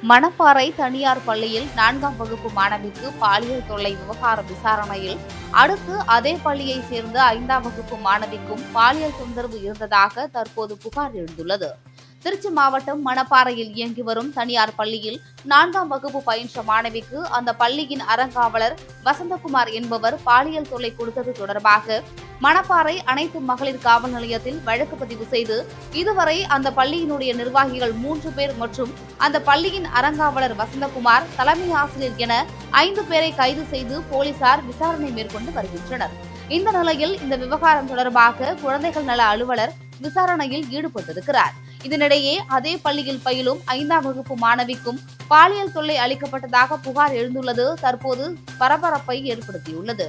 மணப்பாறை தனியார் பள்ளியில் 4ஆம் வகுப்பு மாணவிக்கு பாலியல் தொல்லை விவகார விசாரணையில் அடுத்து அதே பள்ளியைச் சேர்ந்த 5ஆம் வகுப்பு மாணவிக்கும் பாலியல் தொந்தரவு இருந்ததாக தற்போது புகார் எழுந்துள்ளது. திருச்சி மாவட்டம் மணப்பாறையில் இயங்கி வரும் தனியார் பள்ளியில் 4ஆம் வகுப்பு பயின்ற மாணவிக்கு அந்த பள்ளியின் அறங்காவலர் வசந்தகுமார் என்பவர் பாலியல் தொல்லை கொடுத்தது தொடர்பாக மணப்பாறை அனைத்து மகளிர் காவல் நிலையத்தில் வழக்கு பதிவு செய்து இதுவரை அந்த பள்ளியினுடைய நிர்வாகிகள் 3 பேர் மற்றும் அந்த பள்ளியின் அறங்காவலர் வசந்தகுமார், தலைமை ஆசிரியர் என 5 பேரை கைது செய்து போலீசார் விசாரணை மேற்கொண்டு வருகின்றனர். இந்த நிலையில் இந்த விவகாரம் தொடர்பாக குழந்தைகள் நல அலுவலர் விசாரணையில் ஈடுபட்டிருக்கிறார். இதனிடையே அதே பள்ளியில் பயிலும் 5ஆம் வகுப்பு மாணவிக்கும் பாலியல் தொல்லை அளிக்கப்பட்டதாக புகார் எழுந்துள்ளது தற்போது பரபரப்பை ஏற்படுத்தியுள்ளது.